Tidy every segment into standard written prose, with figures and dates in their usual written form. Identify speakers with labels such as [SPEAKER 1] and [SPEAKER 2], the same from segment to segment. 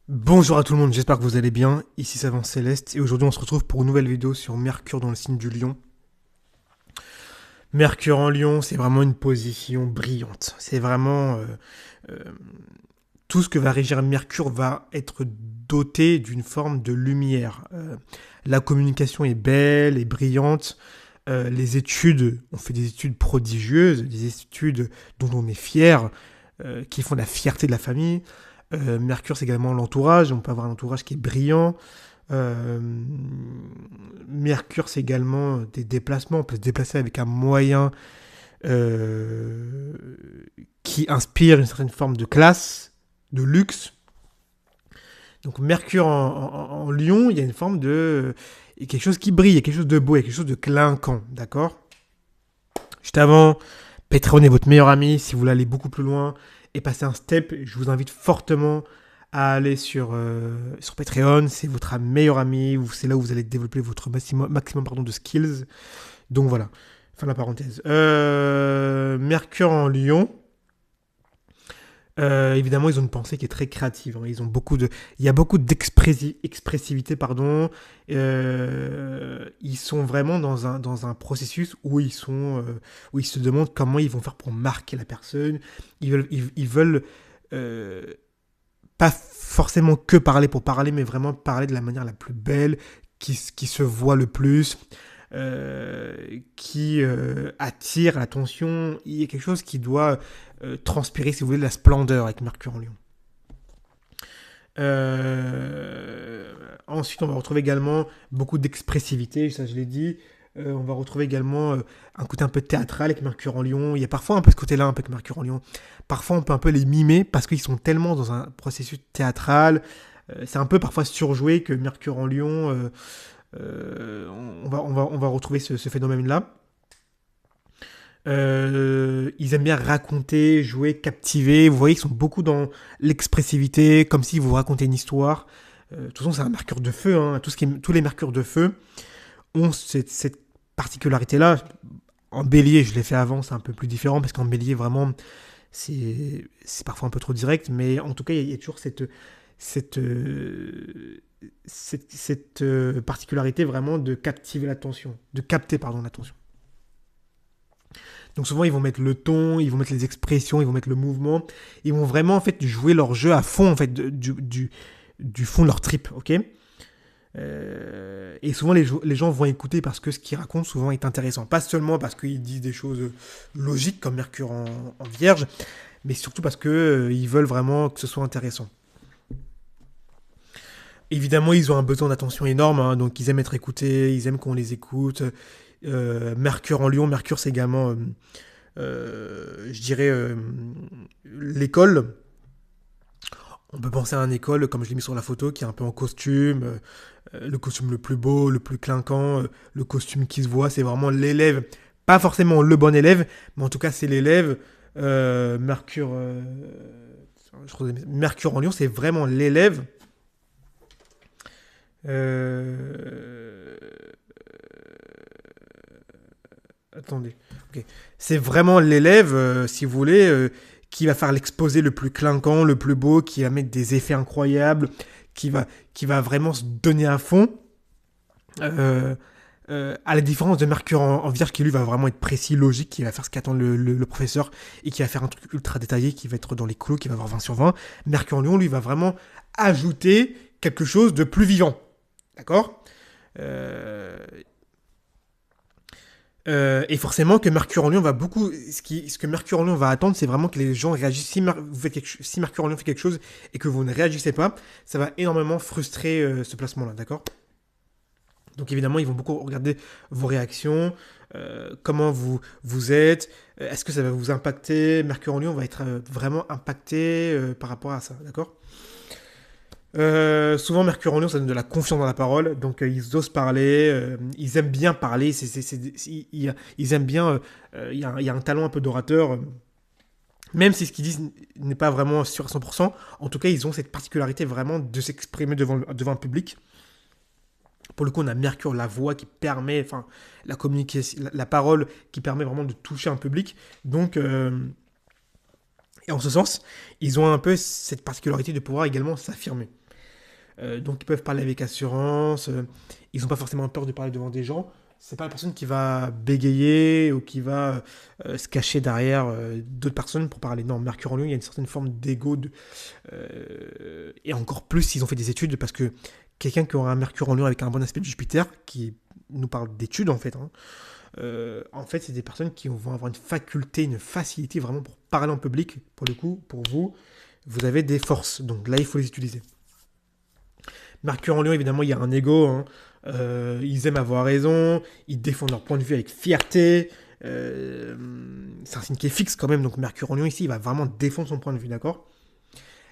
[SPEAKER 1] Bonjour à tout le monde, j'espère que vous allez bien. Ici Savant Céleste et aujourd'hui on se retrouve pour une nouvelle vidéo sur Mercure dans le signe du Lion. Mercure en Lion, c'est vraiment une position brillante. C'est vraiment euh, tout ce que va régir Mercure va être doté d'une forme de lumière. La communication est belle et brillante. Les études, on fait des études prodigieuses, des études dont on est fier, qui font la fierté de la famille. Mercure, c'est également l'entourage. On peut avoir un entourage qui est brillant. Euh, Mercure, c'est également des déplacements. On peut se déplacer avec un moyen euh, qui inspire une certaine forme de classe, de luxe. Donc Mercure en Lion, il y a une forme de... Il y a quelque chose qui brille, il y a quelque chose de beau, il y a quelque chose de clinquant, d'accord. Juste avant, Patreon est votre meilleur ami. Si vous voulez aller beaucoup plus loin et passer un step, je vous invite fortement à aller sur Patreon. C'est votre meilleur ami. C'est là où vous allez développer votre maximum pardon, de skills. Donc voilà, fin de la parenthèse. Mercure en Lion. Évidemment, ils ont une pensée qui est très créative, hein. Il y a beaucoup d'expressivité, pardon. Ils sont vraiment dans un processus où ils se demandent comment ils vont faire pour marquer la personne. Ils veulent euh, pas forcément que parler pour parler, mais vraiment parler de la manière la plus belle, qui se voit le plus, qui attire l'attention. Il y a quelque chose qui doit transpirer, si vous voulez, de la splendeur avec Mercure en Lion. Ensuite, on va retrouver également beaucoup d'expressivité, ça je l'ai dit. On va retrouver également un côté un peu théâtral avec Mercure en Lion. Il y a parfois un peu ce côté-là, un peu avec Mercure en Lion. Parfois, on peut un peu les mimer parce qu'ils sont tellement dans un processus théâtral. C'est un peu parfois surjoué que Mercure en Lion, on va retrouver ce phénomène-là. Ils aiment bien raconter, jouer, captiver. Vous voyez, ils sont beaucoup dans l'expressivité, comme si vous racontez une histoire. De toute façon, c'est un mercure de feu, hein. Tous les mercures de feu ont cette particularité-là. En bélier, je l'ai fait avant, c'est un peu plus différent, parce qu'en bélier, vraiment, c'est parfois un peu trop direct, mais en tout cas, il y a toujours cette, particularité vraiment de captiver l'attention, de capter, pardon, l'attention. Donc souvent ils vont mettre le ton, ils vont mettre les expressions, ils vont mettre le mouvement, ils vont vraiment en fait jouer leur jeu à fond en fait du fond de leur trip, ok. Et souvent les gens vont écouter parce que ce qu'ils racontent souvent est intéressant, pas seulement parce qu'ils disent des choses logiques comme Mercure en Vierge, mais surtout parce que ils veulent vraiment que ce soit intéressant. Évidemment, ils ont un besoin d'attention énorme, hein, donc ils aiment être écoutés, ils aiment qu'on les écoute. Mercure en Lion, Mercure c'est également je dirais, l'école. On peut penser à une école, comme je l'ai mis sur la photo, qui est un peu en costume, le costume le plus beau, le plus clinquant, le costume qui se voit, c'est vraiment l'élève, pas forcément le bon élève, mais en tout cas c'est l'élève. Mercure, Mercure en Lion, c'est vraiment l'élève. Euh, Attendez. Ok. C'est vraiment l'élève, si vous voulez, qui va faire l'exposé le plus clinquant, le plus beau, qui va mettre des effets incroyables, qui va vraiment se donner à fond. Euh, à la différence de Mercure en Vierge, qui lui va vraiment être précis, logique, qui va faire ce qu'attend le professeur et qui va faire un truc ultra détaillé, qui va être dans les clous, qui va avoir 20 sur 20. Mercure en Lion, lui, va vraiment ajouter quelque chose de plus vivant. D'accord. euh, et forcément que Mercure en Lion va beaucoup. Ce que Mercure en Lion va attendre, c'est vraiment que les gens réagissent. Si Mercure en Lion fait quelque chose et que vous ne réagissez pas, ça va énormément frustrer ce placement-là, d'accord. Donc évidemment, ils vont beaucoup regarder vos réactions, comment vous êtes, est-ce que ça va vous impacter. Mercure en Lion va être vraiment impacté par rapport à ça, d'accord. Souvent, Mercure en Lion, ça donne de la confiance dans la parole, donc ils osent parler, ils aiment bien parler, ils aiment bien, il y a un talent un peu d'orateur, même si ce qu'ils disent n'est pas vraiment sûr à 100%, en tout cas, ils ont cette particularité vraiment de s'exprimer devant un public. Pour le coup, on a Mercure, la voix qui permet, enfin, la communication, la parole qui permet vraiment de toucher un public. Donc, et en ce sens, ils ont un peu cette particularité de pouvoir également s'affirmer. Donc ils peuvent parler avec assurance, ils n'ont pas forcément peur de parler devant des gens. C'est pas la personne qui va bégayer ou qui va se cacher derrière d'autres personnes pour parler. Non, Mercure en Lion, il y a une certaine forme d'ego. Et encore plus s'ils ont fait des études, parce que quelqu'un qui aura un Mercure en Lion avec un bon aspect de Jupiter, qui nous parle d'études en fait, c'est des personnes qui vont avoir une faculté, une facilité vraiment pour parler en public. Pour le coup, pour vous, vous avez des forces. Donc là, il faut les utiliser. Mercure en Lion, évidemment, il y a un ego. Ils aiment avoir raison. Ils défendent leur point de vue avec fierté. C'est un signe qui est fixe quand même. Donc Mercure en Lion, ici, il va vraiment défendre son point de vue, d'accord?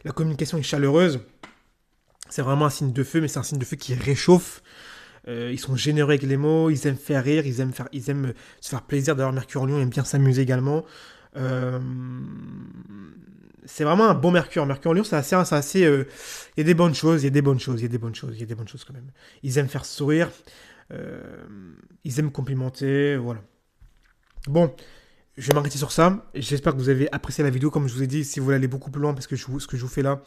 [SPEAKER 1] La communication est chaleureuse. C'est vraiment un signe de feu, mais c'est un signe de feu qui réchauffe. Ils sont généreux avec les mots, ils aiment faire rire, ils aiment se faire plaisir. D'ailleurs, Mercure en Lion aime bien s'amuser également. Euh, c'est vraiment un bon Mercure. Mercure en Lion, il y a des bonnes choses, il y a des bonnes choses, il y a des bonnes choses, il y a des bonnes choses quand même. Ils aiment faire sourire, euh, ils aiment complimenter, voilà. Bon, je vais m'arrêter sur ça. J'espère que vous avez apprécié la vidéo. Comme je vous ai dit, si vous voulez aller beaucoup plus loin, parce que ce que je vous fais là,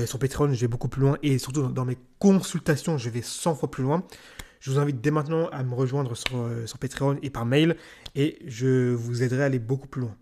[SPEAKER 1] sur Patreon, je vais beaucoup plus loin. Et surtout, dans mes consultations, je vais 100 fois plus loin. Je vous invite dès maintenant à me rejoindre sur Patreon et par mail. Et je vous aiderai à aller beaucoup plus loin.